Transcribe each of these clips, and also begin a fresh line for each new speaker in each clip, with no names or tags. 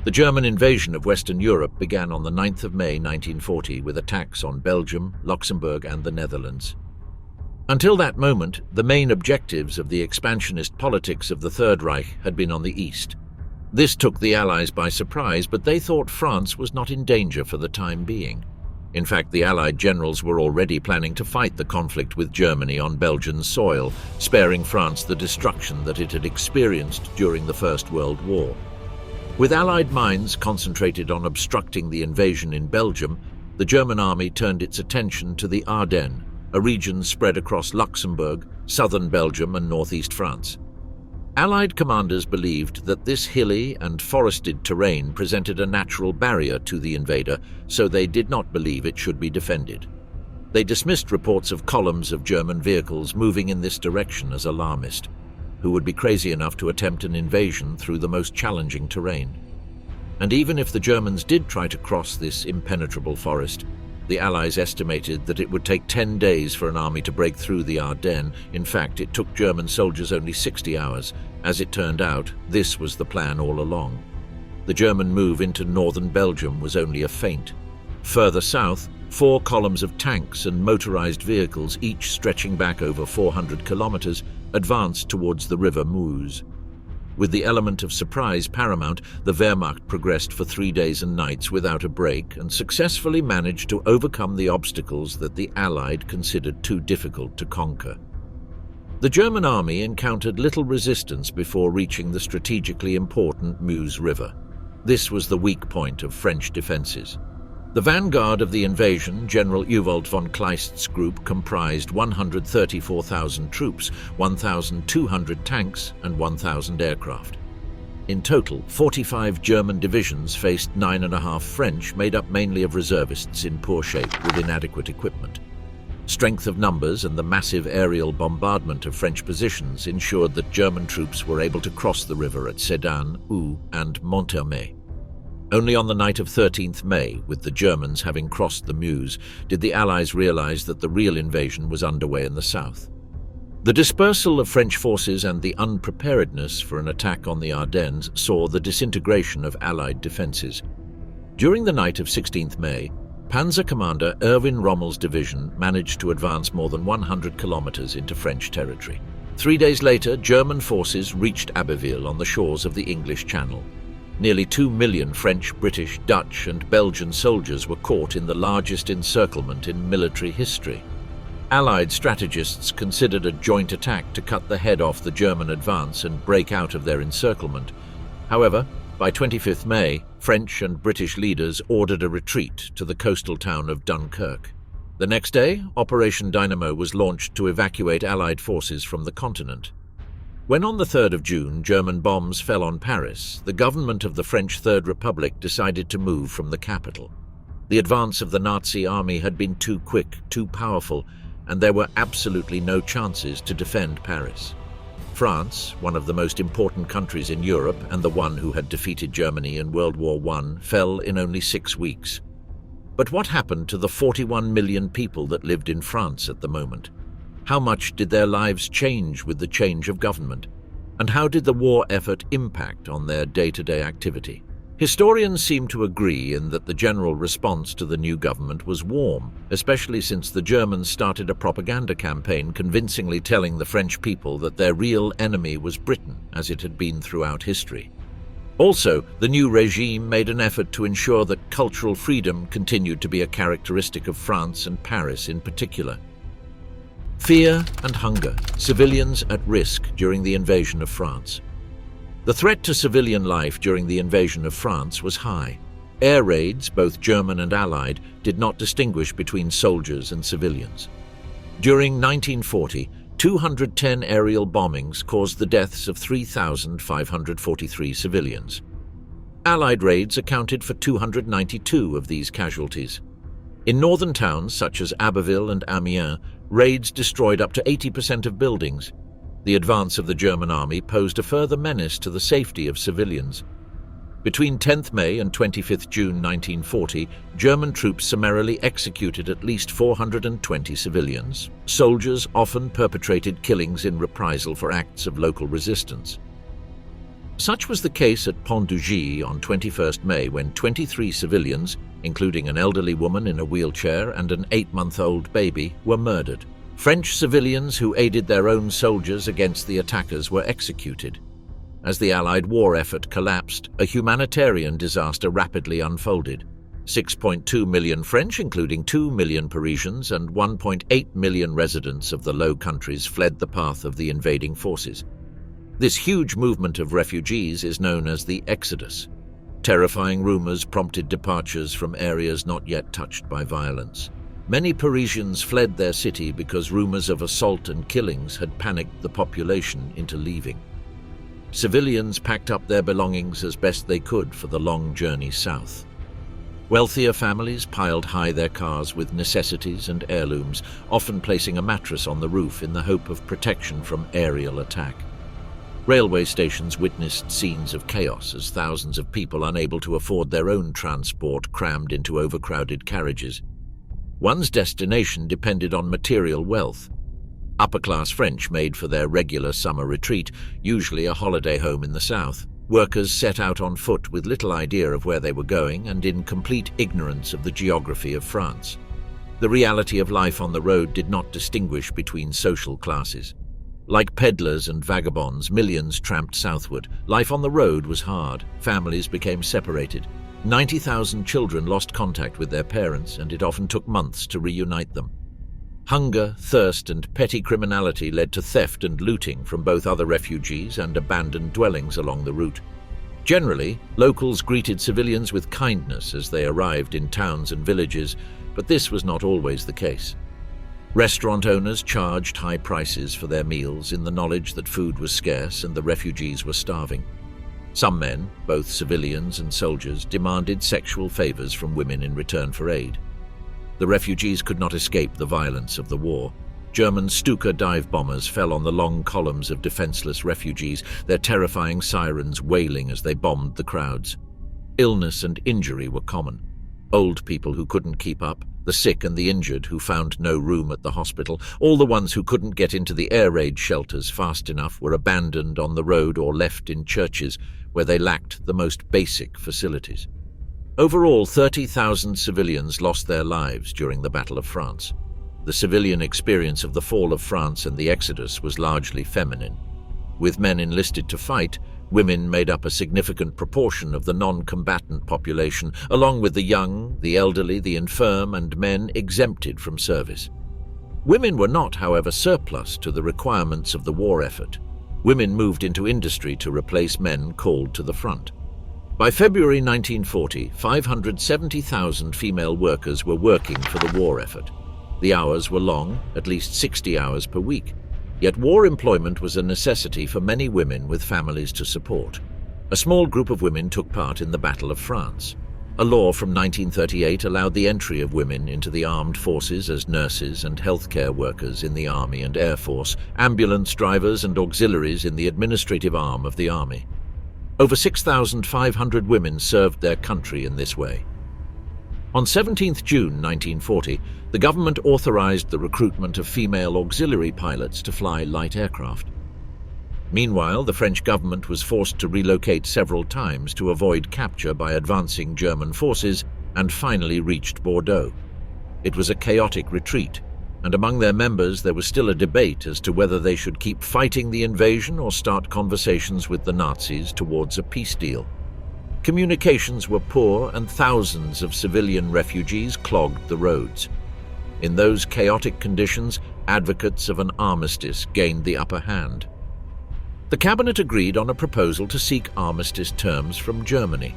The German invasion of Western Europe began on the 9th of May 1940 with attacks on Belgium, Luxembourg and the Netherlands. Until that moment, the main objectives of the expansionist politics of the Third Reich had been on the east. This took the Allies by surprise, but they thought France was not in danger for the time being. In fact, the Allied generals were already planning to fight the conflict with Germany on Belgian soil, sparing France the destruction that it had experienced during the First World War. With Allied minds concentrated on obstructing the invasion in Belgium, the German army turned its attention to the Ardennes, a region spread across Luxembourg, southern Belgium and northeast France. Allied commanders believed that this hilly and forested terrain presented a natural barrier to the invader, so they did not believe it should be defended. They dismissed reports of columns of German vehicles moving in this direction as alarmist. Who would be crazy enough to attempt an invasion through the most challenging terrain? And even if the Germans did try to cross this impenetrable forest, the Allies estimated that it would take 10 days for an army to break through the Ardennes. In fact, it took German soldiers only 60 hours. As it turned out, this was the plan all along. The German move into northern Belgium was only a feint. Further south, 4 columns of tanks and motorized vehicles, each stretching back over 400 kilometers, advanced towards the river Meuse. With the element of surprise paramount, the Wehrmacht progressed for 3 days and nights without a break and successfully managed to overcome the obstacles that the Allied considered too difficult to conquer. The German army encountered little resistance before reaching the strategically important Meuse River. This was the weak point of French defenses. The vanguard of the invasion, General Ewald von Kleist's group, comprised 134,000 troops, 1,200 tanks and 1,000 aircraft. In total, 45 German divisions faced 9.5 French, made up mainly of reservists in poor shape with inadequate equipment. Strength of numbers and the massive aerial bombardment of French positions ensured that German troops were able to cross the river at Sedan, Ou and Monthermé. Only on the night of 13th May, with the Germans having crossed the Meuse, did the Allies realize that the real invasion was underway in the south. The dispersal of French forces and the unpreparedness for an attack on the Ardennes saw the disintegration of Allied defenses. During the night of 16th May, Panzer Commander Erwin Rommel's division managed to advance more than 100 kilometers into French territory. 3 days later, German forces reached Abbeville on the shores of the English Channel. Nearly 2 million French, British, Dutch and Belgian soldiers were caught in the largest encirclement in military history. Allied strategists considered a joint attack to cut the head off the German advance and break out of their encirclement. However, by 25th May, French and British leaders ordered a retreat to the coastal town of Dunkirk. The next day, Operation Dynamo was launched to evacuate Allied forces from the continent. When on the 3rd of June German bombs fell on Paris, the government of the French Third Republic decided to move from the capital. The advance of the Nazi army had been too quick, too powerful, and there were absolutely no chances to defend Paris. France, one of the most important countries in Europe and the one who had defeated Germany in World War I, fell in only 6 weeks. But what happened to the 41 million people that lived in France at the moment? How much did their lives change with the change of government? And how did the war effort impact on their day-to-day activity? Historians seem to agree in that the general response to the new government was warm, especially since the Germans started a propaganda campaign convincingly telling the French people that their real enemy was Britain, as it had been throughout history. Also, the new regime made an effort to ensure that cultural freedom continued to be a characteristic of France and Paris in particular. Fear and hunger, civilians at risk during the invasion of France. The threat to civilian life during the invasion of France was high. Air raids, both German and Allied, did not distinguish between soldiers and civilians. During 1940, 210 aerial bombings caused the deaths of 3,543 civilians. Allied raids accounted for 292 of these casualties. In northern towns such as Abbeville and Amiens, raids destroyed up to 80% of buildings. The advance of the German army posed a further menace to the safety of civilians. Between 10th May and 25th June 1940, German troops summarily executed at least 420 civilians. Soldiers often perpetrated killings in reprisal for acts of local resistance. Such was the case at Pont du Gis on 21st May when 23 civilians, including an elderly woman in a wheelchair and an 8-month-old baby, were murdered. French civilians who aided their own soldiers against the attackers were executed. As the Allied war effort collapsed, a humanitarian disaster rapidly unfolded. 6.2 million French, including 2 million Parisians, and 1.8 million residents of the Low Countries fled the path of the invading forces. This huge movement of refugees is known as the Exodus. Terrifying rumors prompted departures from areas not yet touched by violence. Many Parisians fled their city because rumors of assault and killings had panicked the population into leaving. Civilians packed up their belongings as best they could for the long journey south. Wealthier families piled high their cars with necessities and heirlooms, often placing a mattress on the roof in the hope of protection from aerial attack. Railway stations witnessed scenes of chaos as thousands of people unable to afford their own transport crammed into overcrowded carriages. One's destination depended on material wealth. Upper-class French made for their regular summer retreat, usually a holiday home in the south. Workers set out on foot with little idea of where they were going and in complete ignorance of the geography of France. The reality of life on the road did not distinguish between social classes. Like peddlers and vagabonds, millions tramped southward. Life on the road was hard. Families became separated. 90,000 children lost contact with their parents, and it often took months to reunite them. Hunger, thirst, and petty criminality led to theft and looting from both other refugees and abandoned dwellings along the route. Generally, locals greeted civilians with kindness as they arrived in towns and villages, but this was not always the case. Restaurant owners charged high prices for their meals in the knowledge that food was scarce and the refugees were starving. Some men, both civilians and soldiers, demanded sexual favors from women in return for aid. The refugees could not escape the violence of the war. German Stuka dive bombers fell on the long columns of defenseless refugees, their terrifying sirens wailing as they bombed the crowds. Illness and injury were common. Old people who couldn't keep up, the sick and the injured who found no room at the hospital, all the ones who couldn't get into the air raid shelters fast enough were abandoned on the road or left in churches where they lacked the most basic facilities. Overall, 30,000 civilians lost their lives during the Battle of France. The civilian experience of the fall of France and the Exodus was largely feminine. With men enlisted to fight, women made up a significant proportion of the non-combatant population, along with the young, the elderly, the infirm, and men exempted from service. Women were not, however, surplus to the requirements of the war effort. Women moved into industry to replace men called to the front. By February 1940, 570,000 female workers were working for the war effort. The hours were long, at least 60 hours per week. Yet war employment was a necessity for many women with families to support. A small group of women took part in the Battle of France. A law from 1938 allowed the entry of women into the armed forces as nurses and healthcare workers in the Army and Air Force, ambulance drivers and auxiliaries in the administrative arm of the Army. Over 6,500 women served their country in this way. On 17 June 1940, the government authorized the recruitment of female auxiliary pilots to fly light aircraft. Meanwhile, the French government was forced to relocate several times to avoid capture by advancing German forces and finally reached Bordeaux. It was a chaotic retreat, and among their members there was still a debate as to whether they should keep fighting the invasion or start conversations with the Nazis towards a peace deal. Communications were poor and thousands of civilian refugees clogged the roads. In those chaotic conditions, advocates of an armistice gained the upper hand. The cabinet agreed on a proposal to seek armistice terms from Germany.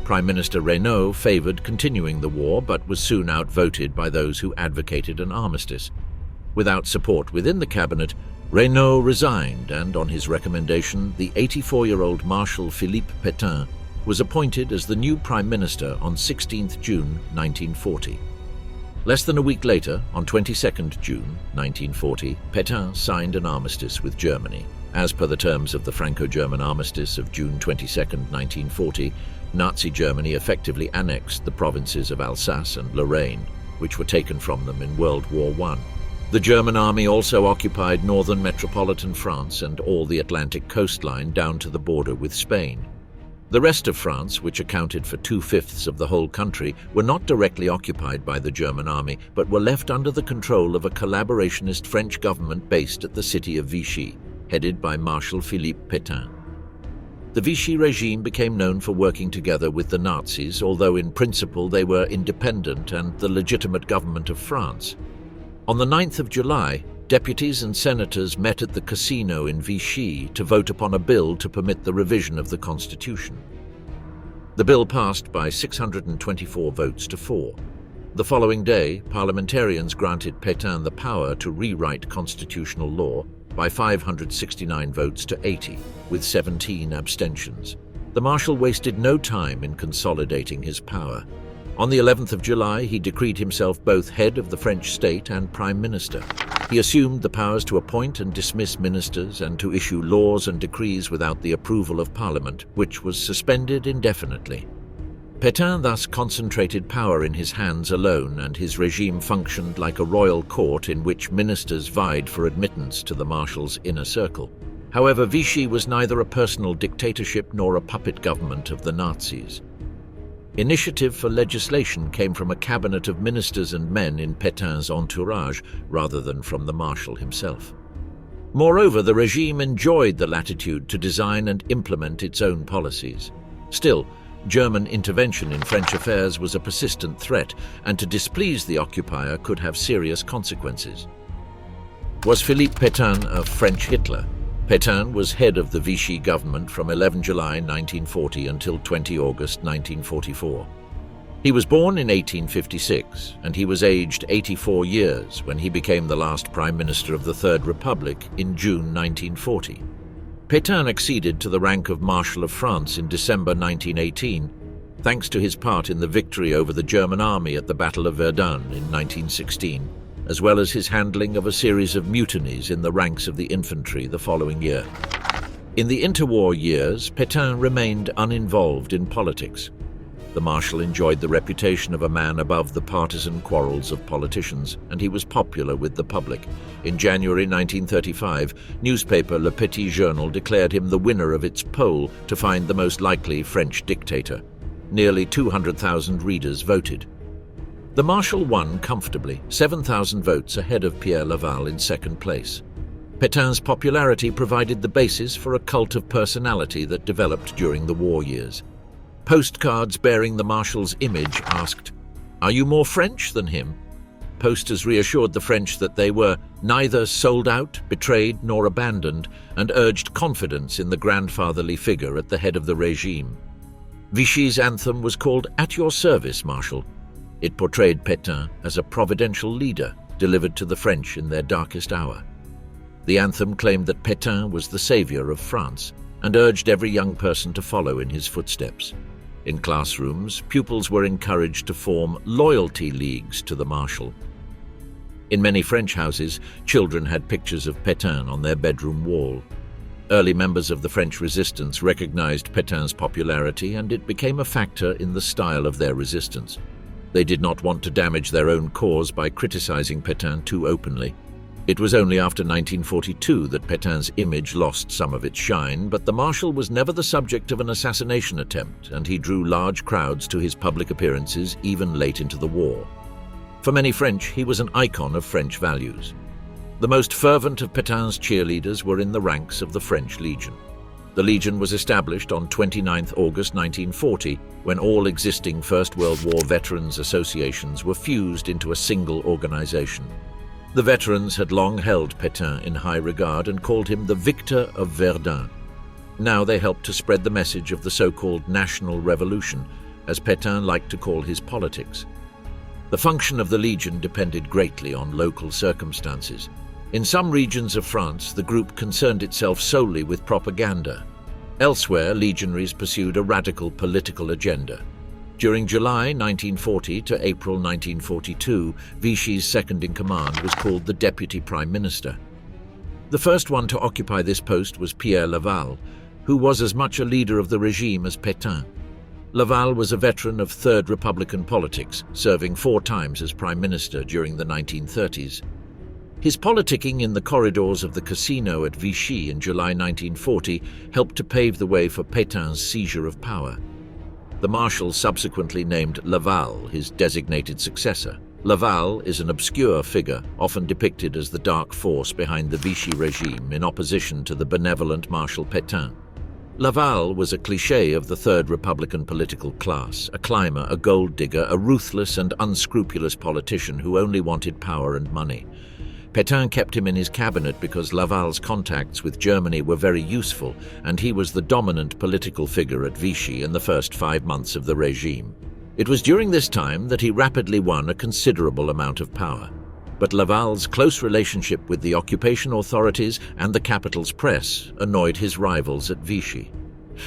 Prime Minister Reynaud favored continuing the war but was soon outvoted by those who advocated an armistice. Without support within the cabinet, Reynaud resigned and, on his recommendation, the 84-year-old Marshal Philippe Pétain was appointed as the new Prime Minister on 16 June 1940. Less than a week later, on 22 June 1940, Pétain signed an armistice with Germany. As per the terms of the Franco-German armistice of June 22, 1940, Nazi Germany effectively annexed the provinces of Alsace and Lorraine, which were taken from them in World War I. The German army also occupied northern metropolitan France and all the Atlantic coastline down to the border with Spain. The rest of France, which accounted for 2/5 of the whole country, were not directly occupied by the German army, but were left under the control of a collaborationist French government based at the city of Vichy, headed by Marshal Philippe Pétain. The Vichy regime became known for working together with the Nazis, although in principle they were independent and the legitimate government of France. On the 9th of July, deputies and senators met at the casino in Vichy to vote upon a bill to permit the revision of the constitution. The bill passed by 624 votes to 4. The following day, parliamentarians granted Pétain the power to rewrite constitutional law by 569 votes to 80, with 17 abstentions. The Marshal wasted no time in consolidating his power. On the 11th of July, he decreed himself both head of the French state and prime minister. He assumed the powers to appoint and dismiss ministers and to issue laws and decrees without the approval of Parliament, which was suspended indefinitely. Pétain thus concentrated power in his hands alone, and his regime functioned like a royal court in which ministers vied for admittance to the Marshal's inner circle. However, Vichy was neither a personal dictatorship nor a puppet government of the Nazis. Initiative for legislation came from a cabinet of ministers and men in Pétain's entourage, rather than from the Marshal himself. Moreover, the regime enjoyed the latitude to design and implement its own policies. Still, German intervention in French affairs was a persistent threat, and to displease the occupier could have serious consequences. Was Philippe Pétain a French Hitler? Pétain was head of the Vichy government from 11 July 1940 until 20 August 1944. He was born in 1856, and he was aged 84 years when he became the last Prime Minister of the Third Republic in June 1940. Pétain acceded to the rank of Marshal of France in December 1918, thanks to his part in the victory over the German army at the Battle of Verdun in 1916, as well as his handling of a series of mutinies in the ranks of the infantry the following year. In the interwar years, Pétain remained uninvolved in politics. The Marshal enjoyed the reputation of a man above the partisan quarrels of politicians, and he was popular with the public. In January 1935, newspaper Le Petit Journal declared him the winner of its poll to find the most likely French dictator. Nearly 200,000 readers voted. The Marshal won comfortably, 7,000 votes ahead of Pierre Laval in second place. Pétain's popularity provided the basis for a cult of personality that developed during the war years. Postcards bearing the Marshal's image asked, "Are you more French than him?" Posters reassured the French that they were neither sold out, betrayed, nor abandoned, and urged confidence in the grandfatherly figure at the head of the regime. Vichy's anthem was called "At Your Service, Marshal." It portrayed Pétain as a providential leader delivered to the French in their darkest hour. The anthem claimed that Pétain was the savior of France and urged every young person to follow in his footsteps. In classrooms, pupils were encouraged to form loyalty leagues to the Marshal. In many French houses, children had pictures of Pétain on their bedroom wall. Early members of the French resistance recognized Pétain's popularity, and it became a factor in the style of their resistance. They did not want to damage their own cause by criticizing Pétain too openly. It was only after 1942 that Pétain's image lost some of its shine, but the Marshal was never the subject of an assassination attempt, and he drew large crowds to his public appearances even late into the war. For many French, he was an icon of French values. The most fervent of Pétain's cheerleaders were in the ranks of the French Legion. The Legion was established on 29 August 1940, when all existing First World War veterans' associations were fused into a single organization. The veterans had long held Pétain in high regard and called him the Victor of Verdun. Now they helped to spread the message of the so-called National Revolution, as Pétain liked to call his politics. The function of the Legion depended greatly on local circumstances. In some regions of France, the group concerned itself solely with propaganda. Elsewhere, legionaries pursued a radical political agenda. During July 1940 to April 1942, Vichy's second-in-command was called the Deputy Prime Minister. The first one to occupy this post was Pierre Laval, who was as much a leader of the regime as Pétain. Laval was a veteran of Third Republican politics, serving 4 times as Prime Minister during the 1930s. His politicking in the corridors of the casino at Vichy in July 1940 helped to pave the way for Pétain's seizure of power. The Marshal subsequently named Laval his designated successor. Laval is an obscure figure, often depicted as the dark force behind the Vichy regime in opposition to the benevolent Marshal Pétain. Laval was a cliché of the Third Republican political class, a climber, a gold digger, a ruthless and unscrupulous politician who only wanted power and money. Pétain kept him in his cabinet because Laval's contacts with Germany were very useful, and he was the dominant political figure at Vichy in the first 5 months of the regime. It was during this time that he rapidly won a considerable amount of power. But Laval's close relationship with the occupation authorities and the capital's press annoyed his rivals at Vichy.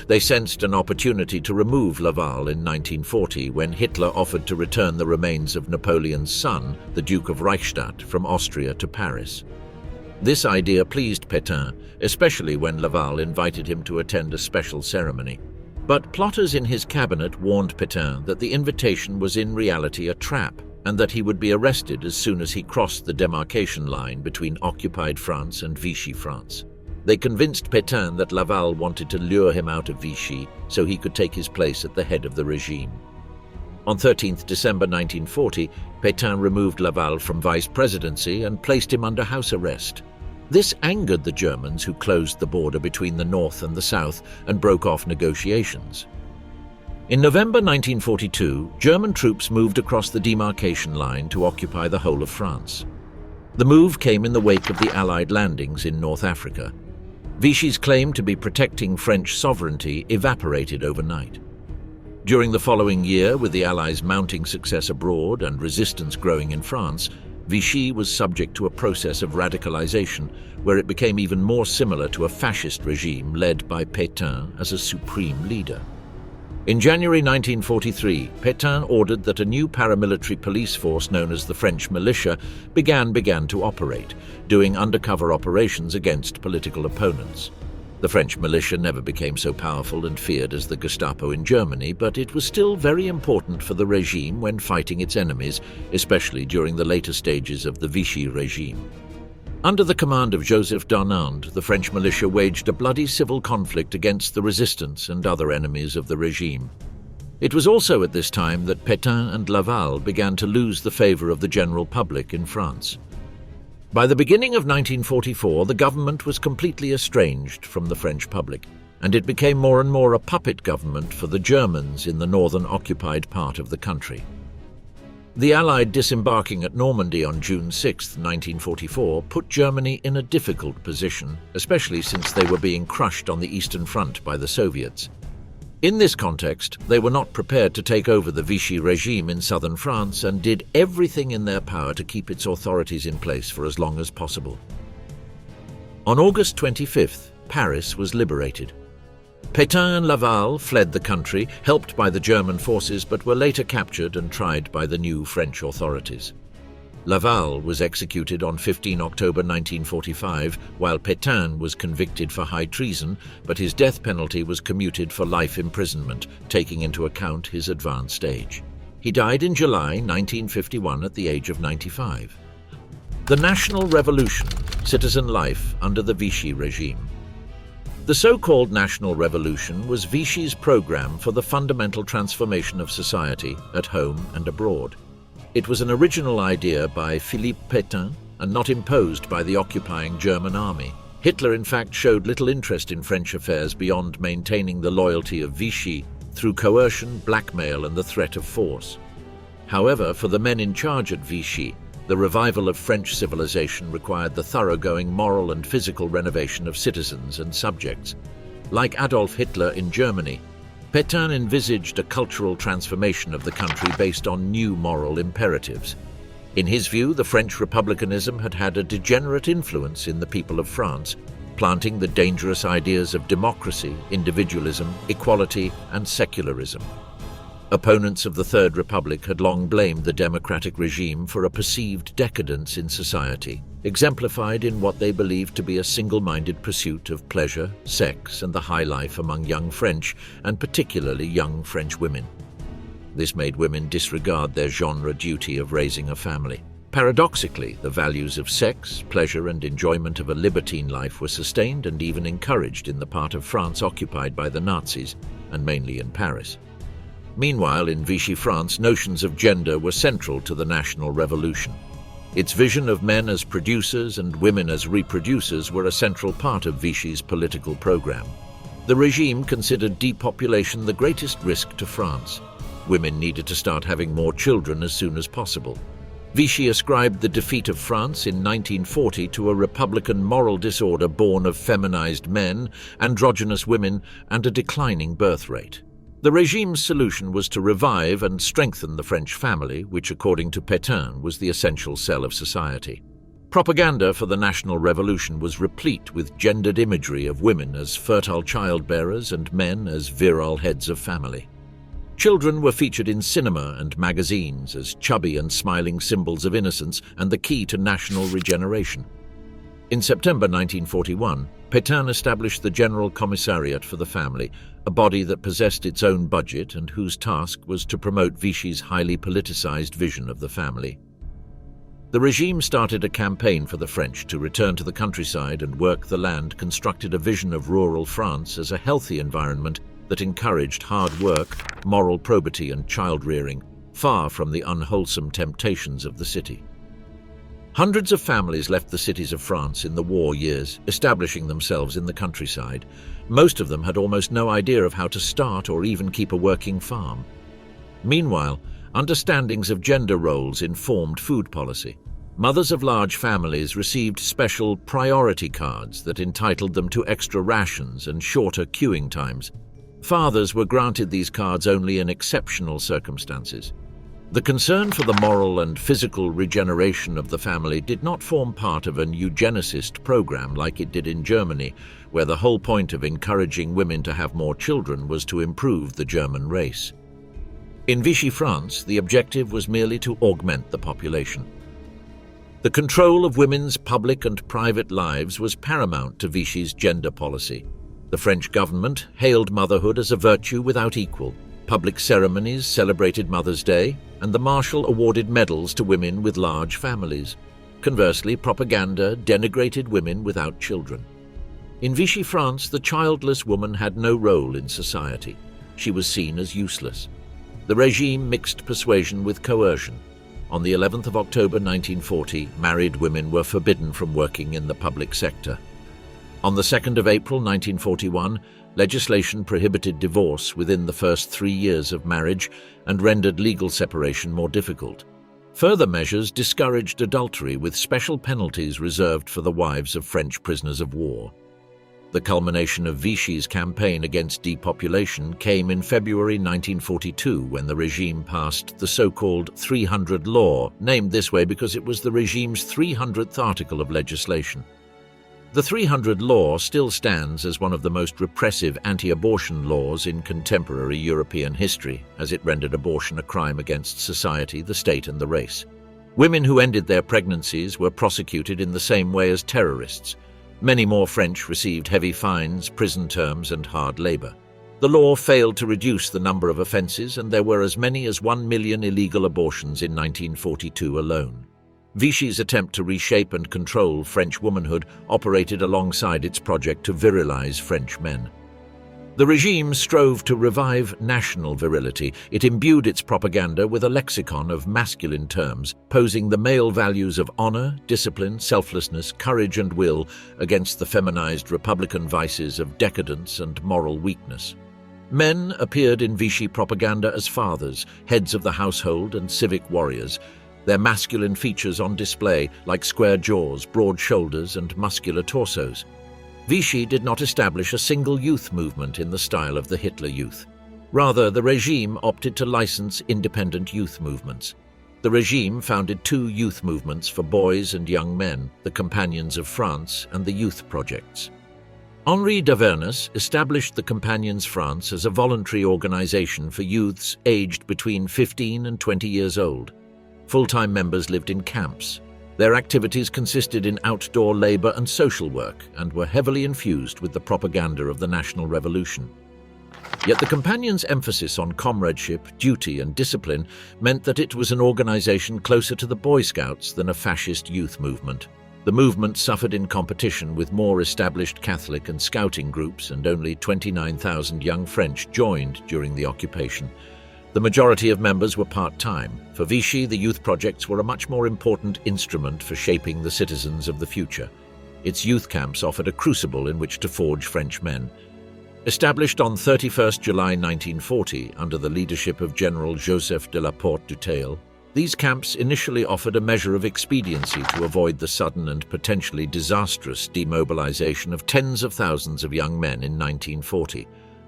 They sensed an opportunity to remove Laval in 1940 when Hitler offered to return the remains of Napoleon's son, the Duke of Reichstadt, from Austria to Paris. This idea pleased Pétain, especially when Laval invited him to attend a special ceremony. But plotters in his cabinet warned Pétain that the invitation was in reality a trap, and that he would be arrested as soon as he crossed the demarcation line between occupied France and Vichy France. They convinced Pétain that Laval wanted to lure him out of Vichy so he could take his place at the head of the regime. On 13th December 1940, Pétain removed Laval from vice presidency and placed him under house arrest. This angered the Germans, who closed the border between the north and the south and broke off negotiations. In November 1942, German troops moved across the demarcation line to occupy the whole of France. The move came in the wake of the Allied landings in North Africa. Vichy's claim to be protecting French sovereignty evaporated overnight. During the following year, with the Allies' mounting success abroad and resistance growing in France, Vichy was subject to a process of radicalization where it became even more similar to a fascist regime led by Pétain as a supreme leader. In January 1943, Pétain ordered that a new paramilitary police force known as the French militia began to operate, doing undercover operations against political opponents. The French militia never became so powerful and feared as the Gestapo in Germany, but it was still very important for the regime when fighting its enemies, especially during the later stages of the Vichy regime. Under the command of Joseph Darnand, the French militia waged a bloody civil conflict against the resistance and other enemies of the regime. It was also at this time that Pétain and Laval began to lose the favor of the general public in France. By the beginning of 1944, the government was completely estranged from the French public, and it became more and more a puppet government for the Germans in the northern occupied part of the country. The Allied disembarking at Normandy on June 6, 1944, put Germany in a difficult position, especially since they were being crushed on the Eastern Front by the Soviets. In this context, they were not prepared to take over the Vichy regime in southern France and did everything in their power to keep its authorities in place for as long as possible. On August 25th, Paris was liberated. Pétain and Laval fled the country, helped by the German forces, but were later captured and tried by the new French authorities. Laval was executed on 15 October 1945, while Pétain was convicted for high treason, but his death penalty was commuted for life imprisonment, taking into account his advanced age. He died in July 1951 at the age of 95. The National Revolution, citizen life under the Vichy regime. The so-called National Revolution was Vichy's program for the fundamental transformation of society at home and abroad. It was an original idea by Philippe Pétain and not imposed by the occupying German army. Hitler, in fact, showed little interest in French affairs beyond maintaining the loyalty of Vichy through coercion, blackmail, and the threat of force. However, for the men in charge at Vichy, the revival of French civilization required the thoroughgoing moral and physical renovation of citizens and subjects. Like Adolf Hitler in Germany, Pétain envisaged a cultural transformation of the country based on new moral imperatives. In his view, the French republicanism had had a degenerate influence in the people of France, planting the dangerous ideas of democracy, individualism, equality, and secularism. Opponents of the Third Republic had long blamed the democratic regime for a perceived decadence in society, exemplified in what they believed to be a single-minded pursuit of pleasure, sex, and the high life among young French, and particularly young French women. This made women disregard their genre duty of raising a family. Paradoxically, the values of sex, pleasure, and enjoyment of a libertine life were sustained and even encouraged in the part of France occupied by the Nazis, and mainly in Paris. Meanwhile, in Vichy France, notions of gender were central to the national revolution. Its vision of men as producers and women as reproducers were a central part of Vichy's political program. The regime considered depopulation the greatest risk to France. Women needed to start having more children as soon as possible. Vichy ascribed the defeat of France in 1940 to a republican moral disorder born of feminized men, androgynous women, and a declining birth rate. The regime's solution was to revive and strengthen the French family, which, according to Pétain, was the essential cell of society. Propaganda for the National Revolution was replete with gendered imagery of women as fertile childbearers and men as virile heads of family. Children were featured in cinema and magazines as chubby and smiling symbols of innocence and the key to national regeneration. In September 1941, Pétain established the General Commissariat for the Family, a body that possessed its own budget and whose task was to promote Vichy's highly politicized vision of the family. The regime started a campaign for the French to return to the countryside and work the land, constructed a vision of rural France as a healthy environment that encouraged hard work, moral probity, and child-rearing, far from the unwholesome temptations of the city. Hundreds of families left the cities of France in the war years, establishing themselves in the countryside. Most of them had almost no idea of how to start or even keep a working farm. Meanwhile, understandings of gender roles informed food policy. Mothers of large families received special priority cards that entitled them to extra rations and shorter queuing times. Fathers were granted these cards only in exceptional circumstances. The concern for the moral and physical regeneration of the family did not form part of an eugenicist program like it did in Germany, where the whole point of encouraging women to have more children was to improve the German race. In Vichy France, the objective was merely to augment the population. The control of women's public and private lives was paramount to Vichy's gender policy. The French government hailed motherhood as a virtue without equal. Public ceremonies celebrated Mother's Day, and the Marshal awarded medals to women with large families. Conversely, propaganda denigrated women without children. In Vichy France, the childless woman had no role in society. She was seen as useless. The regime mixed persuasion with coercion. On the 11th of October 1940, married women were forbidden from working in the public sector. On the 2nd of April 1941, legislation prohibited divorce within the first 3 years of marriage and rendered legal separation more difficult. Further measures discouraged adultery with special penalties reserved for the wives of French prisoners of war. The culmination of Vichy's campaign against depopulation came in February 1942 when the regime passed the so-called 300 Law, named this way because it was the regime's 300th article of legislation. The 300 Law still stands as one of the most repressive anti-abortion laws in contemporary European history, as it rendered abortion a crime against society, the state, and the race. Women who ended their pregnancies were prosecuted in the same way as terrorists. Many more French received heavy fines, prison terms, and hard labor. The law failed to reduce the number of offenses, and there were as many as 1 million illegal abortions in 1942 alone. Vichy's attempt to reshape and control French womanhood operated alongside its project to virilize French men. The regime strove to revive national virility. It imbued its propaganda with a lexicon of masculine terms, posing the male values of honor, discipline, selflessness, courage, and will against the feminized republican vices of decadence and moral weakness. Men appeared in Vichy propaganda as fathers, heads of the household, and civic warriors, their masculine features on display, like square jaws, broad shoulders, and muscular torsos. Vichy did not establish a single youth movement in the style of the Hitler Youth. Rather, the regime opted to license independent youth movements. The regime founded 2 youth movements for boys and young men, the Companions of France and the Youth Projects. Henri d'Avernus established the Companions France as a voluntary organization for youths aged between 15 and 20 years old. Full-time members lived in camps. Their activities consisted in outdoor labor and social work and were heavily infused with the propaganda of the National Revolution. Yet the Companions' emphasis on comradeship, duty and discipline meant that it was an organization closer to the Boy Scouts than a fascist youth movement. The movement suffered in competition with more established Catholic and Scouting groups, and only 29,000 young French joined during the occupation. The majority of members were part-time. For Vichy, the youth projects were a much more important instrument for shaping the citizens of the future. Its youth camps offered a crucible in which to forge French men. Established on 31st July 1940 under the leadership of General Joseph de la Porte du Theil, these camps initially offered a measure of expediency to avoid the sudden and potentially disastrous demobilization of tens of thousands of young men in 1940.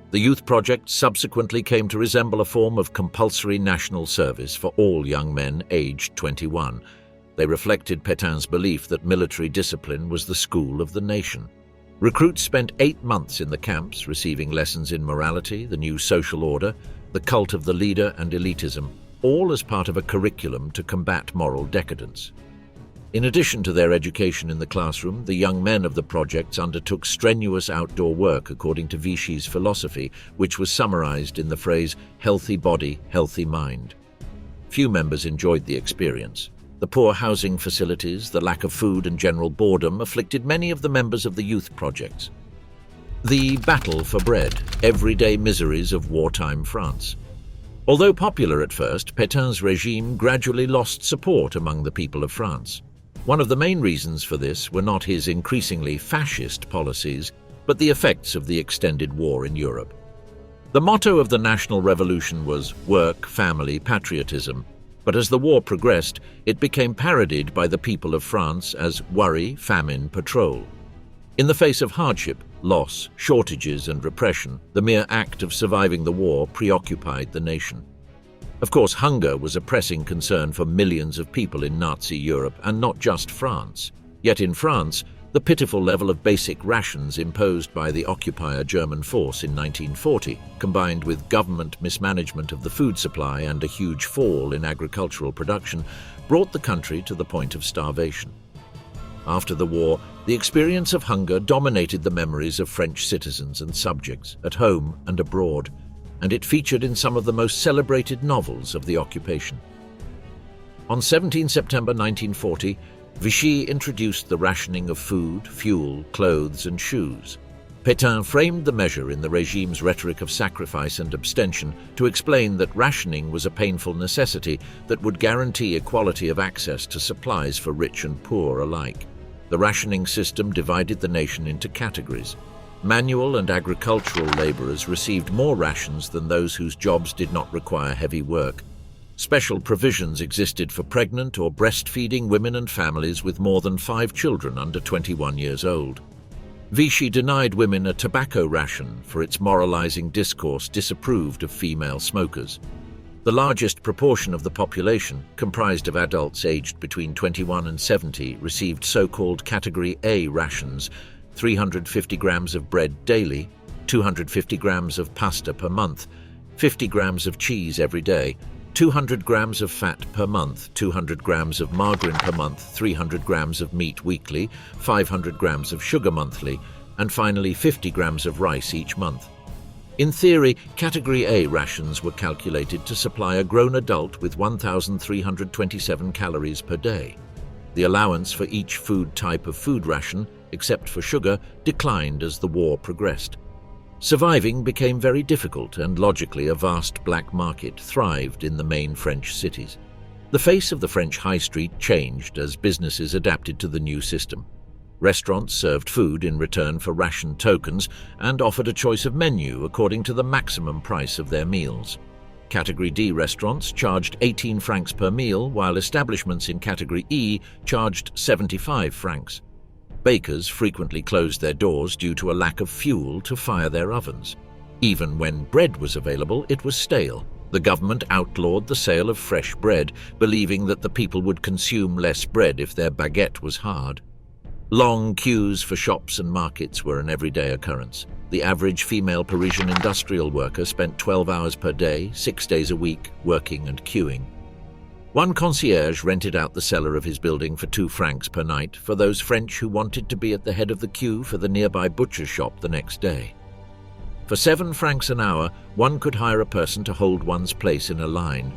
The youth project subsequently came to resemble a form of compulsory national service for all young men aged 21. They reflected Pétain's belief that military discipline was the school of the nation. Recruits spent 8 months in the camps, receiving lessons in morality, the new social order, the cult of the leader and elitism, all as part of a curriculum to combat moral decadence. In addition to their education in the classroom, the young men of the projects undertook strenuous outdoor work according to Vichy's philosophy, which was summarized in the phrase, "healthy body, healthy mind." Few members enjoyed the experience. The poor housing facilities, the lack of food and general boredom afflicted many of the members of the youth projects. The battle for bread, everyday miseries of wartime France. Although popular at first, Pétain's regime gradually lost support among the people of France. One of the main reasons for this were not his increasingly fascist policies, but the effects of the extended war in Europe. The motto of the National Revolution was work, family, patriotism, but as the war progressed, it became parodied by the people of France as worry, famine, patrol. In the face of hardship, loss, shortages and repression, the mere act of surviving the war preoccupied the nation. Of course, hunger was a pressing concern for millions of people in Nazi Europe, and not just France. Yet in France, the pitiful level of basic rations imposed by the occupier German force in 1940, combined with government mismanagement of the food supply and a huge fall in agricultural production, brought the country to the point of starvation. After the war, the experience of hunger dominated the memories of French citizens and subjects, at home and abroad, and it featured in some of the most celebrated novels of the occupation. On 17 September 1940, Vichy introduced the rationing of food, fuel, clothes and shoes. Pétain framed the measure in the regime's rhetoric of sacrifice and abstention to explain that rationing was a painful necessity that would guarantee equality of access to supplies for rich and poor alike. The rationing system divided the nation into categories. Manual and agricultural laborers received more rations than those whose jobs did not require heavy work. Special provisions existed for pregnant or breastfeeding women and families with more than 5 children under 21 years old. Vichy denied women a tobacco ration for its moralizing discourse disapproved of female smokers. The largest proportion of the population, comprised of adults aged between 21 and 70, received so-called Category A rations, 350 grams of bread daily, 250 grams of pasta per month, 50 grams of cheese every day, 200 grams of fat per month, 200 grams of margarine per month, 300 grams of meat weekly, 500 grams of sugar monthly, and finally 50 grams of rice each month. In theory, Category A rations were calculated to supply a grown adult with 1,327 calories per day. The allowance for each food type of food ration, except for sugar, declined as the war progressed. Surviving became very difficult, and logically a vast black market thrived in the main French cities. The face of the French high street changed as businesses adapted to the new system. Restaurants served food in return for ration tokens and offered a choice of menu according to the maximum price of their meals. Category D restaurants charged 18 francs per meal, while establishments in Category E charged 75 francs. Bakers frequently closed their doors due to a lack of fuel to fire their ovens. Even when bread was available, it was stale. The government outlawed the sale of fresh bread, believing that the people would consume less bread if their baguette was hard. Long queues for shops and markets were an everyday occurrence. The average female Parisian industrial worker spent 12 hours per day, 6 days a week, working and queuing. One concierge rented out the cellar of his building for 2 francs per night for those French who wanted to be at the head of the queue for the nearby butcher shop the next day. For 7 francs an hour, one could hire a person to hold one's place in a line.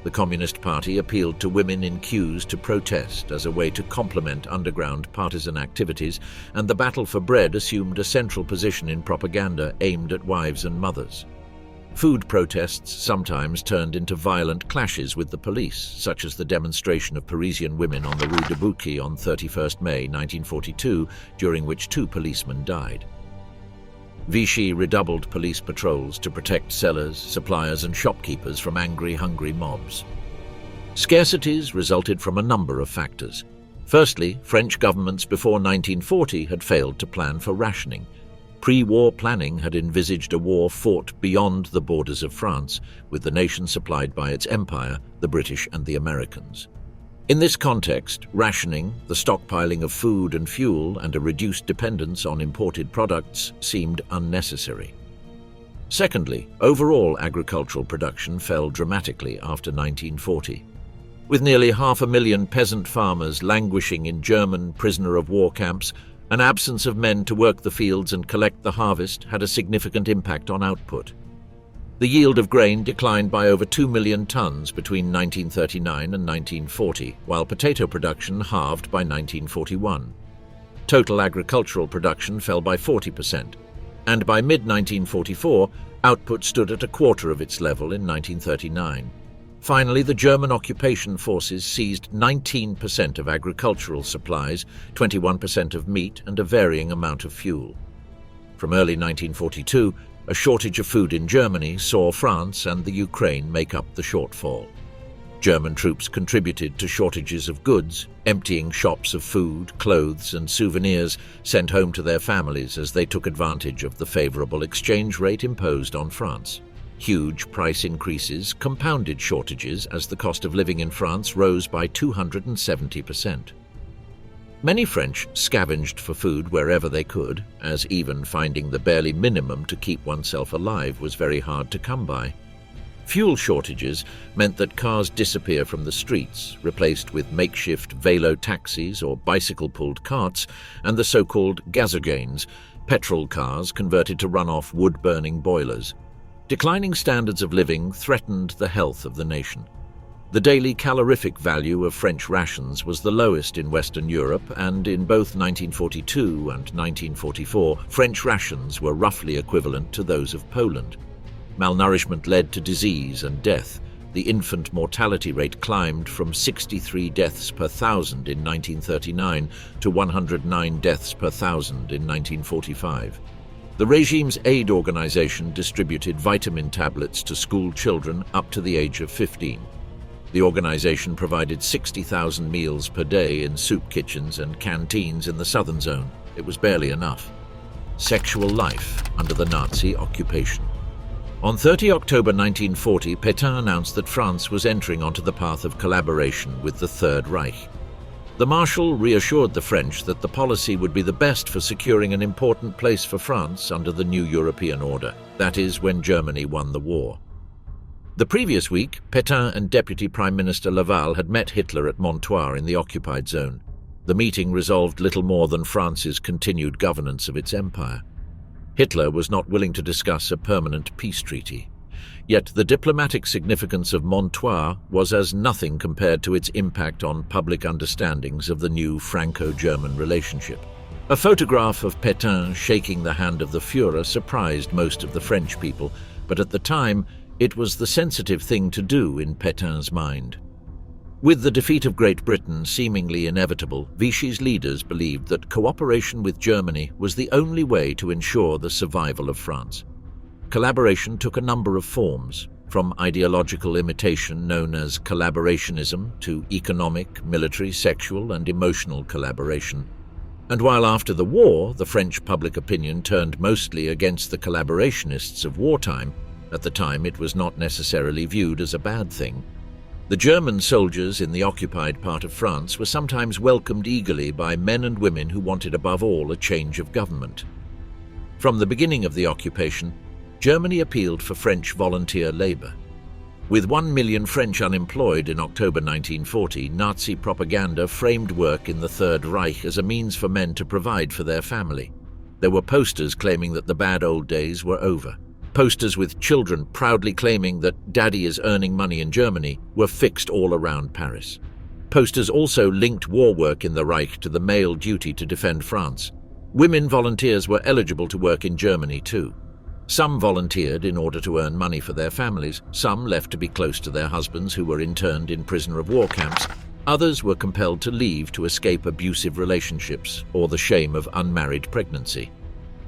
The Communist Party appealed to women in queues to protest as a way to complement underground partisan activities, and the battle for bread assumed a central position in propaganda aimed at wives and mothers. Food protests sometimes turned into violent clashes with the police, such as the demonstration of Parisian women on the Rue de Bouquet on 31st May 1942, during which 2 policemen died. Vichy redoubled police patrols to protect sellers, suppliers and shopkeepers from angry, hungry mobs. Scarcities resulted from a number of factors. Firstly, French governments before 1940 had failed to plan for rationing. Pre-war planning had envisaged a war fought beyond the borders of France, with the nation supplied by its empire, the British and the Americans. In this context, rationing, the stockpiling of food and fuel, and a reduced dependence on imported products seemed unnecessary. Secondly, overall agricultural production fell dramatically after 1940. With nearly 500,000 peasant farmers languishing in German prisoner-of-war camps, an absence of men to work the fields and collect the harvest had a significant impact on output. The yield of grain declined by over 2 million tons between 1939 and 1940, while potato production halved by 1941. Total agricultural production fell by 40%, and by mid-1944, output stood at a quarter of its level in 1939. Finally, the German occupation forces seized 19% of agricultural supplies, 21% of meat, and a varying amount of fuel. From early 1942, a shortage of food in Germany saw France and the Ukraine make up the shortfall. German troops contributed to shortages of goods, emptying shops of food, clothes, and souvenirs sent home to their families as they took advantage of the favorable exchange rate imposed on France. Huge price increases compounded shortages as the cost of living in France rose by 270%. Many French scavenged for food wherever they could, as even finding the barely minimum to keep oneself alive was very hard to come by. Fuel shortages meant that cars disappear from the streets, replaced with makeshift vélo taxis or bicycle-pulled carts, and the so-called gazoganes, petrol cars converted to run off wood-burning boilers. Declining standards of living threatened the health of the nation. The daily calorific value of French rations was the lowest in Western Europe, and in both 1942 and 1944, French rations were roughly equivalent to those of Poland. Malnourishment led to disease and death. The infant mortality rate climbed from 63 deaths per thousand in 1939 to 109 deaths per thousand in 1945. The regime's aid organization distributed vitamin tablets to school children up to the age of 15. The organization provided 60,000 meals per day in soup kitchens and canteens in the southern zone. It was barely enough. Sexual life under the Nazi occupation. On 30 October 1940, Pétain announced that France was entering onto the path of collaboration with the Third Reich. The Marshal reassured the French that the policy would be the best for securing an important place for France under the new European order, that is, when Germany won the war. The previous week, Pétain and Deputy Prime Minister Laval had met Hitler at Montoire in the occupied zone. The meeting resolved little more than France's continued governance of its empire. Hitler was not willing to discuss a permanent peace treaty. Yet the diplomatic significance of Montoire was as nothing compared to its impact on public understandings of the new Franco-German relationship. A photograph of Pétain shaking the hand of the Führer surprised most of the French people, but at the time, it was the sensitive thing to do in Pétain's mind. With the defeat of Great Britain seemingly inevitable, Vichy's leaders believed that cooperation with Germany was the only way to ensure the survival of France. Collaboration took a number of forms, from ideological imitation known as collaborationism to economic, military, sexual, and emotional collaboration. And while after the war, the French public opinion turned mostly against the collaborationists of wartime, at the time it was not necessarily viewed as a bad thing. The German soldiers in the occupied part of France were sometimes welcomed eagerly by men and women who wanted above all a change of government. From the beginning of the occupation, Germany appealed for French volunteer labor. With 1 million French unemployed in October 1940, Nazi propaganda framed work in the Third Reich as a means for men to provide for their family. There were posters claiming that the bad old days were over. Posters with children proudly claiming that Daddy is earning money in Germany were fixed all around Paris. Posters also linked war work in the Reich to the male duty to defend France. Women volunteers were eligible to work in Germany too. Some volunteered in order to earn money for their families, some left to be close to their husbands who were interned in prisoner of war camps, others were compelled to leave to escape abusive relationships or the shame of unmarried pregnancy.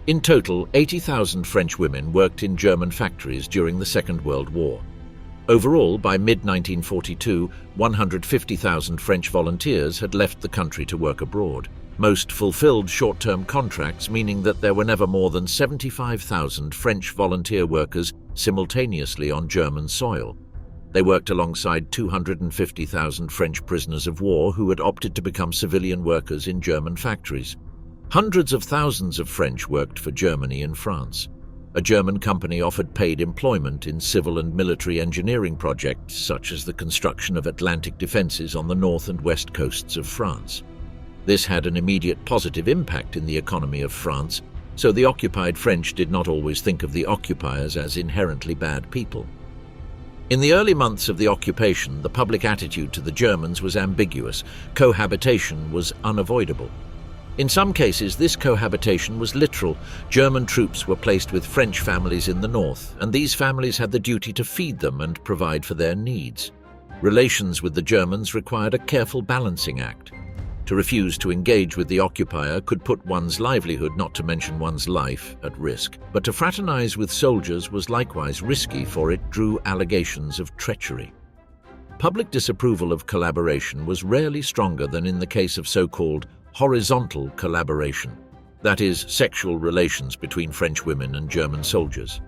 In total, 80,000 French women worked in German factories during the Second World War. Overall, by mid-1942, 150,000 French volunteers had left the country to work abroad. Most fulfilled short-term contracts, meaning that there were never more than 75,000 French volunteer workers simultaneously on German soil. They worked alongside 250,000 French prisoners of war who had opted to become civilian workers in German factories. Hundreds of thousands of French worked for Germany and France. A German company offered paid employment in civil and military engineering projects such as the construction of Atlantic defenses on the north and west coasts of France. This had an immediate positive impact in the economy of France, so the occupied French did not always think of the occupiers as inherently bad people. In the early months of the occupation, the public attitude to the Germans was ambiguous. Cohabitation was unavoidable. In some cases, this cohabitation was literal. German troops were placed with French families in the north, and these families had the duty to feed them and provide for their needs. Relations with the Germans required a careful balancing act. To refuse to engage with the occupier could put one's livelihood, not to mention one's life, at risk. But to fraternize with soldiers was likewise risky, for it drew allegations of treachery. Public disapproval of collaboration was rarely stronger than in the case of so-called horizontal collaboration, that is, sexual relations between French women and German soldiers.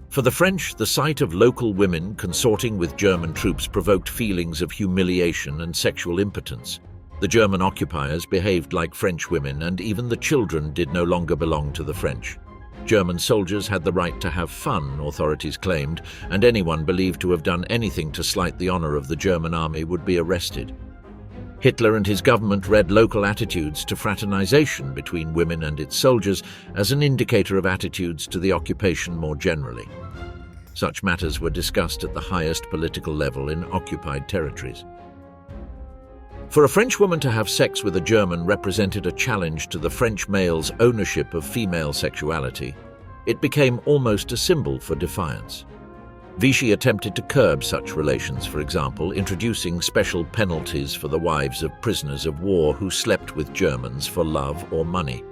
For the French, the sight of local women consorting with German troops provoked feelings of humiliation and sexual impotence. The German occupiers behaved like French women, and even the children did no longer belong to the French. German soldiers had the right to have fun, authorities claimed, and anyone believed to have done anything to slight the honor of the German army would be arrested. Hitler and his government read local attitudes to fraternization between women and its soldiers as an indicator of attitudes to the occupation more generally. Such matters were discussed at the highest political level in occupied territories. For a French woman to have sex with a German represented a challenge to the French male's ownership of female sexuality. It became almost a symbol for defiance. Vichy attempted to curb such relations, for example, introducing special penalties for the wives of prisoners of war who slept with Germans for love or money.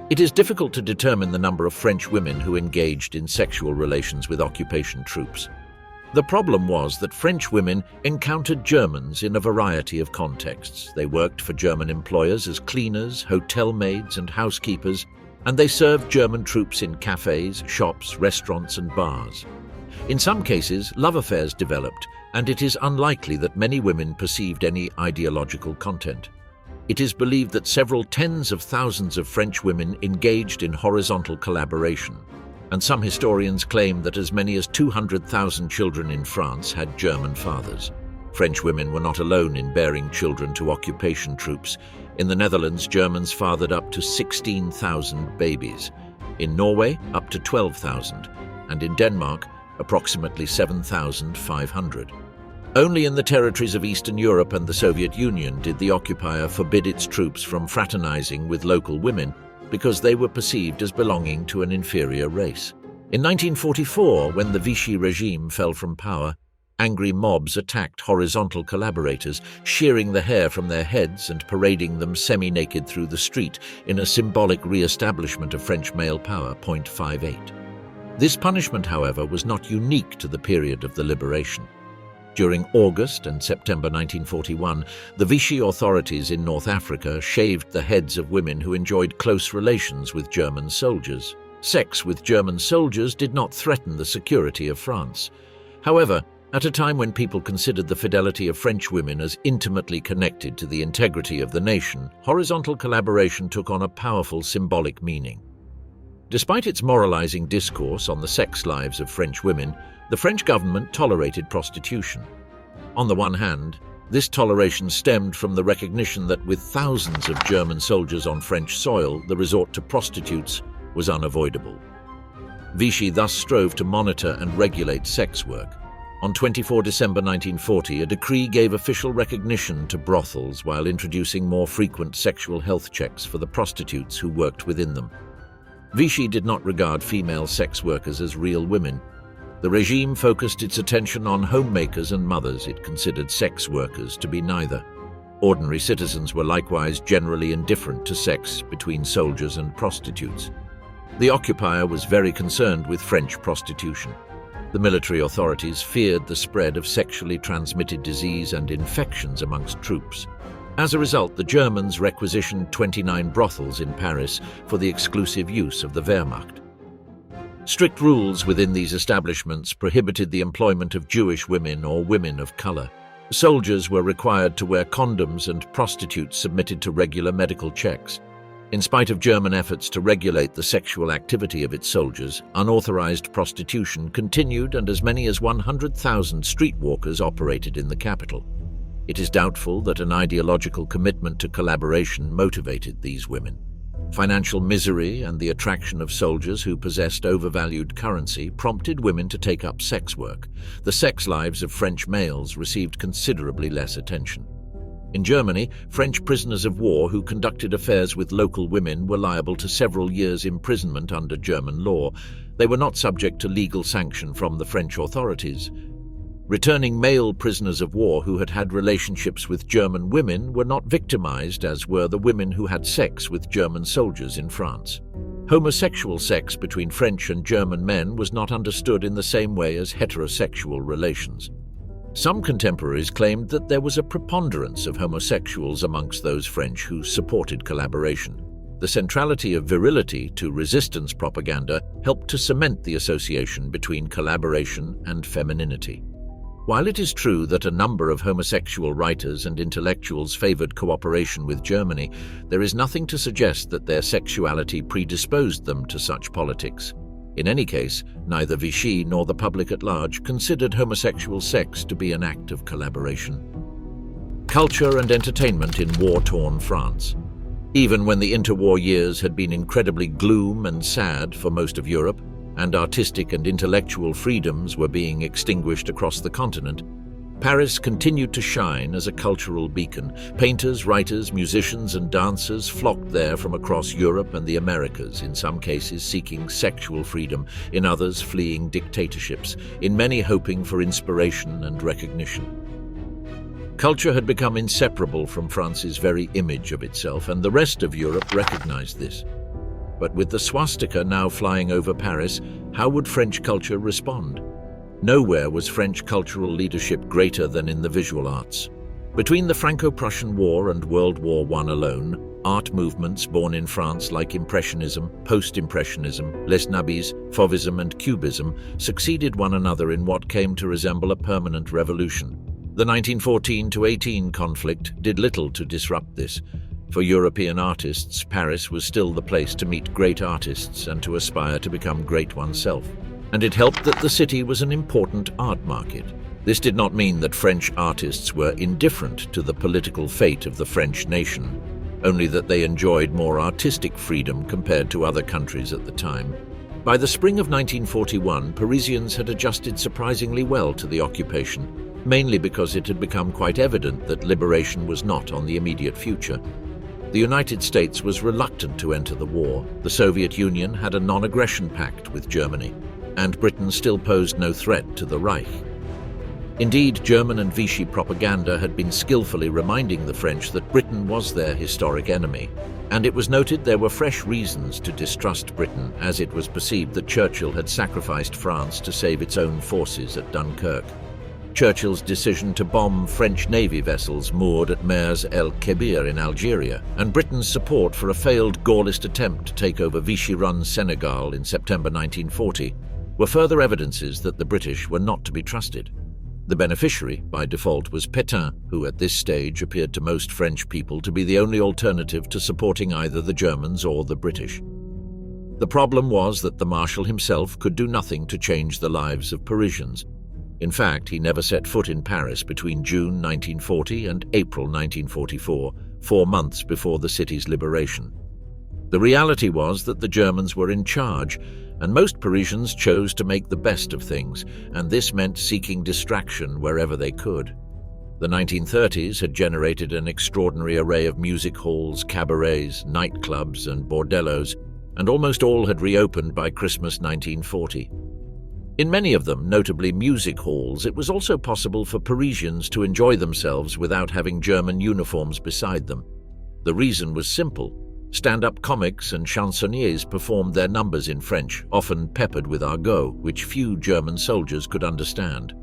It is difficult to determine the number of French women who engaged in sexual relations with occupation troops. The problem was that French women encountered Germans in a variety of contexts. They worked for German employers as cleaners, hotel maids, and housekeepers, and they served German troops in cafes, shops, restaurants, and bars. In some cases, love affairs developed, and it is unlikely that many women perceived any ideological content. It is believed that several tens of thousands of French women engaged in horizontal collaboration, and some historians claim that as many as 200,000 children in France had German fathers. French women were not alone in bearing children to occupation troops. In the Netherlands, Germans fathered up to 16,000 babies. In Norway, up to 12,000, and in Denmark, approximately 7,500. Only in the territories of Eastern Europe and the Soviet Union did the occupier forbid its troops from fraternizing with local women because they were perceived as belonging to an inferior race. In 1944, when the Vichy regime fell from power, angry mobs attacked horizontal collaborators, shearing the hair from their heads and parading them semi-naked through the street in a symbolic re-establishment of French male power. 58. This punishment, however, was not unique to the period of the liberation. During August and September 1941, the Vichy authorities in North Africa shaved the heads of women who enjoyed close relations with German soldiers. Sex with German soldiers did not threaten the security of France. However, at a time when people considered the fidelity of French women as intimately connected to the integrity of the nation, horizontal collaboration took on a powerful symbolic meaning. Despite its moralizing discourse on the sex lives of French women, the French government tolerated prostitution. On the one hand, this toleration stemmed from the recognition that with thousands of German soldiers on French soil, the resort to prostitutes was unavoidable. Vichy thus strove to monitor and regulate sex work. On 24 December 1940, a decree gave official recognition to brothels while introducing more frequent sexual health checks for the prostitutes who worked within them. Vichy did not regard female sex workers as real women. The regime focused its attention on homemakers and mothers. It considered sex workers to be neither. Ordinary citizens were likewise generally indifferent to sex between soldiers and prostitutes. The occupier was very concerned with French prostitution. The military authorities feared the spread of sexually transmitted disease and infections amongst troops. As a result, the Germans requisitioned 29 brothels in Paris for the exclusive use of the Wehrmacht. Strict rules within these establishments prohibited the employment of Jewish women or women of color. Soldiers were required to wear condoms and prostitutes submitted to regular medical checks. In spite of German efforts to regulate the sexual activity of its soldiers, unauthorized prostitution continued and as many as 100,000 streetwalkers operated in the capital. It is doubtful that an ideological commitment to collaboration motivated these women. Financial misery and the attraction of soldiers who possessed overvalued currency prompted women to take up sex work. The sex lives of French males received considerably less attention. In Germany, French prisoners of war who conducted affairs with local women were liable to several years' imprisonment under German law. They were not subject to legal sanction from the French authorities. Returning male prisoners of war who had had relationships with German women were not victimized as were the women who had sex with German soldiers in France. Homosexual sex between French and German men was not understood in the same way as heterosexual relations. Some contemporaries claimed that there was a preponderance of homosexuals amongst those French who supported collaboration. The centrality of virility to resistance propaganda helped to cement the association between collaboration and femininity. While it is true that a number of homosexual writers and intellectuals favored cooperation with Germany, there is nothing to suggest that their sexuality predisposed them to such politics. In any case, neither Vichy nor the public at large considered homosexual sex to be an act of collaboration. Culture and entertainment in war-torn France. Even when the interwar years had been incredibly gloom and sad for most of Europe, and artistic and intellectual freedoms were being extinguished across the continent, Paris continued to shine as a cultural beacon. Painters, writers, musicians, and dancers flocked there from across Europe and the Americas, in some cases seeking sexual freedom, in others fleeing dictatorships, in many hoping for inspiration and recognition. Culture had become inseparable from France's very image of itself, and the rest of Europe recognized this. But with the swastika now flying over Paris, how would French culture respond? Nowhere was French cultural leadership greater than in the visual arts. Between the Franco-Prussian War and World War I alone, art movements born in France like Impressionism, Post-Impressionism, Les Nabis, Fauvism and Cubism succeeded one another in what came to resemble a permanent revolution. The 1914-18 conflict did little to disrupt this. For European artists, Paris was still the place to meet great artists and to aspire to become great oneself. And it helped that the city was an important art market. This did not mean that French artists were indifferent to the political fate of the French nation, only that they enjoyed more artistic freedom compared to other countries at the time. By the spring of 1941, Parisians had adjusted surprisingly well to the occupation, mainly because it had become quite evident that liberation was not on the immediate future. The United States was reluctant to enter the war. The Soviet Union had a non-aggression pact with Germany, and Britain still posed no threat to the Reich. Indeed, German and Vichy propaganda had been skillfully reminding the French that Britain was their historic enemy, and it was noted there were fresh reasons to distrust Britain, as it was perceived that Churchill had sacrificed France to save its own forces at Dunkirk. Churchill's decision to bomb French Navy vessels moored at Mers el-Kebir in Algeria, and Britain's support for a failed Gaullist attempt to take over Vichy-run Senegal in September 1940, were further evidences that the British were not to be trusted. The beneficiary, by default, was Pétain, who at this stage appeared to most French people to be the only alternative to supporting either the Germans or the British. The problem was that the Marshal himself could do nothing to change the lives of Parisians. In fact, he never set foot in Paris between June 1940 and April 1944, 4 months before the city's liberation. The reality was that the Germans were in charge, and most Parisians chose to make the best of things, and this meant seeking distraction wherever they could. The 1930s had generated an extraordinary array of music halls, cabarets, nightclubs, and bordellos, and almost all had reopened by Christmas 1940. In many of them, notably music halls, it was also possible for Parisians to enjoy themselves without having German uniforms beside them. The reason was simple. Stand-up comics and chansonniers performed their numbers in French, often peppered with argot, which few German soldiers could understand.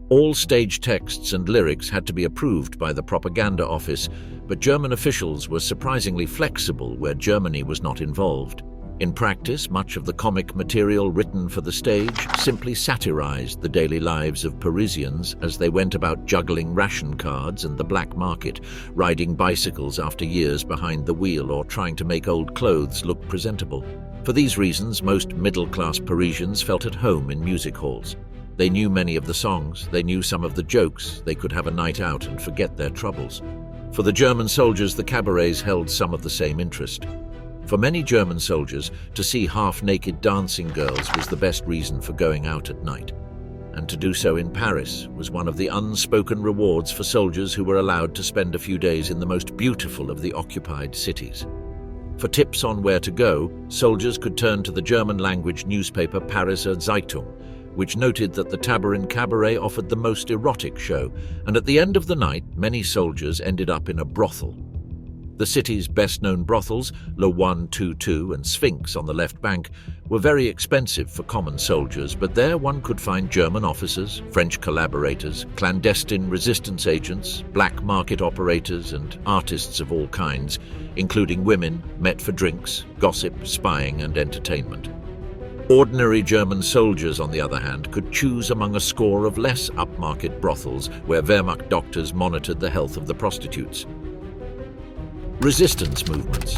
All stage texts and lyrics had to be approved by the propaganda office, but German officials were surprisingly flexible where Germany was not involved. In practice, much of the comic material written for the stage simply satirized the daily lives of Parisians as they went about juggling ration cards and the black market, riding bicycles after years behind the wheel, or trying to make old clothes look presentable. For these reasons, most middle-class Parisians felt at home in music halls. They knew many of the songs, they knew some of the jokes, they could have a night out and forget their troubles. For the German soldiers, the cabarets held some of the same interest. For many German soldiers, to see half-naked dancing girls was the best reason for going out at night. And to do so in Paris was one of the unspoken rewards for soldiers who were allowed to spend a few days in the most beautiful of the occupied cities. For tips on where to go, soldiers could turn to the German-language newspaper Pariser Zeitung, which noted that the Tabarin Cabaret offered the most erotic show, and at the end of the night, many soldiers ended up in a brothel. The city's best-known brothels, Le 122 and Sphinx on the left bank, were very expensive for common soldiers, but there one could find German officers, French collaborators, clandestine resistance agents, black market operators, and artists of all kinds, including women, met for drinks, gossip, spying, and entertainment. Ordinary German soldiers, on the other hand, could choose among a score of less upmarket brothels where Wehrmacht doctors monitored the health of the prostitutes. Resistance movements.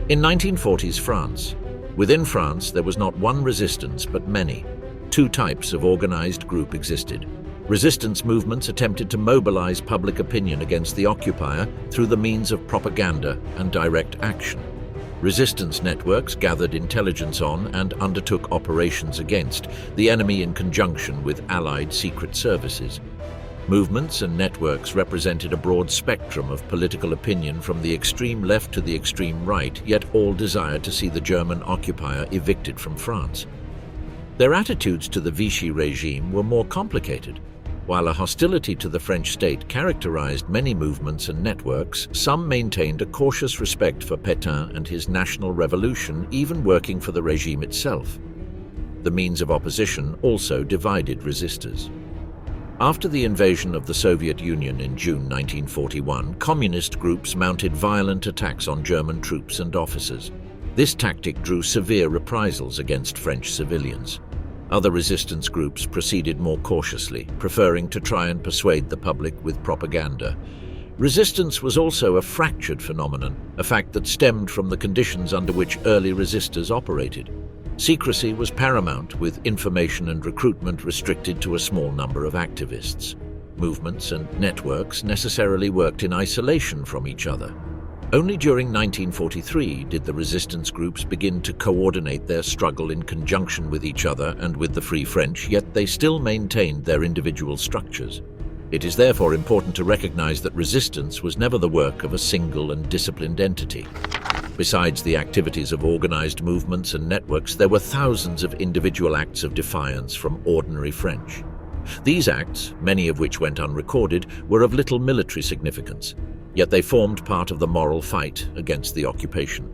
In 1940s France, within France there was not one resistance but many. Two types of organized group existed. Resistance movements attempted to mobilize public opinion against the occupier through the means of propaganda and direct action. Resistance networks gathered intelligence on and undertook operations against the enemy in conjunction with allied secret services. Movements and networks represented a broad spectrum of political opinion from the extreme left to the extreme right, yet all desired to see the German occupier evicted from France. Their attitudes to the Vichy regime were more complicated. While a hostility to the French state characterized many movements and networks, some maintained a cautious respect for Pétain and his national revolution, even working for the regime itself. The means of opposition also divided resistors. After the invasion of the Soviet Union in June 1941, communist groups mounted violent attacks on German troops and officers. This tactic drew severe reprisals against French civilians. Other resistance groups proceeded more cautiously, preferring to try and persuade the public with propaganda. Resistance was also a fractured phenomenon, a fact that stemmed from the conditions under which early resistors operated. Secrecy was paramount, with information and recruitment restricted to a small number of activists. Movements and networks necessarily worked in isolation from each other. Only during 1943 did the resistance groups begin to coordinate their struggle in conjunction with each other and with the Free French, yet they still maintained their individual structures. It is therefore important to recognize that resistance was never the work of a single and disciplined entity. Besides the activities of organized movements and networks, there were thousands of individual acts of defiance from ordinary French. These acts, many of which went unrecorded, were of little military significance, yet they formed part of the moral fight against the occupation.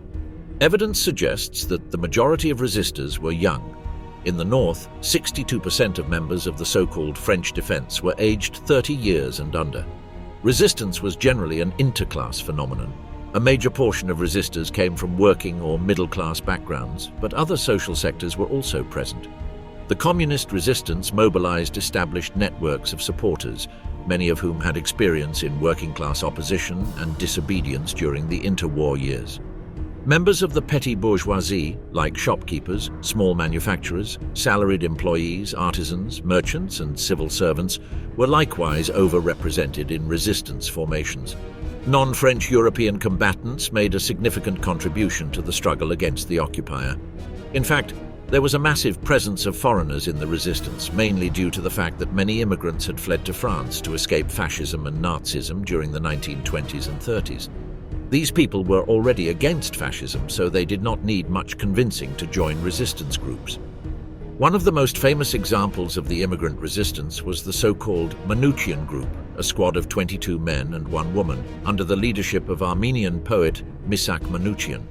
Evidence suggests that the majority of resistors were young. In the north, 62% of members of the so-called French defense were aged 30 years and under. Resistance was generally an interclass phenomenon. A major portion of resistors came from working or middle-class backgrounds, but other social sectors were also present. The communist resistance mobilized established networks of supporters, many of whom had experience in working-class opposition and disobedience during the interwar years. Members of the petty bourgeoisie, like shopkeepers, small manufacturers, salaried employees, artisans, merchants, and civil servants, were likewise overrepresented in resistance formations. Non-French European combatants made a significant contribution to the struggle against the occupier. In fact, there was a massive presence of foreigners in the resistance, mainly due to the fact that many immigrants had fled to France to escape fascism and Nazism during the 1920s and 30s. These people were already against fascism, so they did not need much convincing to join resistance groups. One of the most famous examples of the immigrant resistance was the so-called Manouchian Group, a squad of 22 men and 1 woman, under the leadership of Armenian poet Misak Manouchian.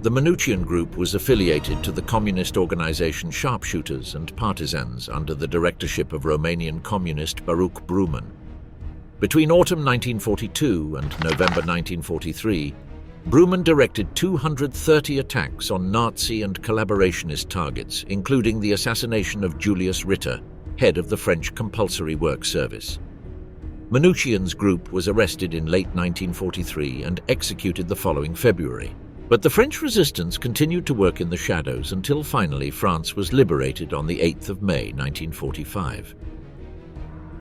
The Manouchian Group was affiliated to the communist organization Sharpshooters and Partisans under the directorship of Romanian communist Baruch Bruman. Between autumn 1942 and November 1943, Bruman directed 230 attacks on Nazi and collaborationist targets, including the assassination of Julius Ritter, head of the French compulsory work service. Manouchian's group was arrested in late 1943 and executed the following February. But the French resistance continued to work in the shadows until finally France was liberated on the 8th of May 1945.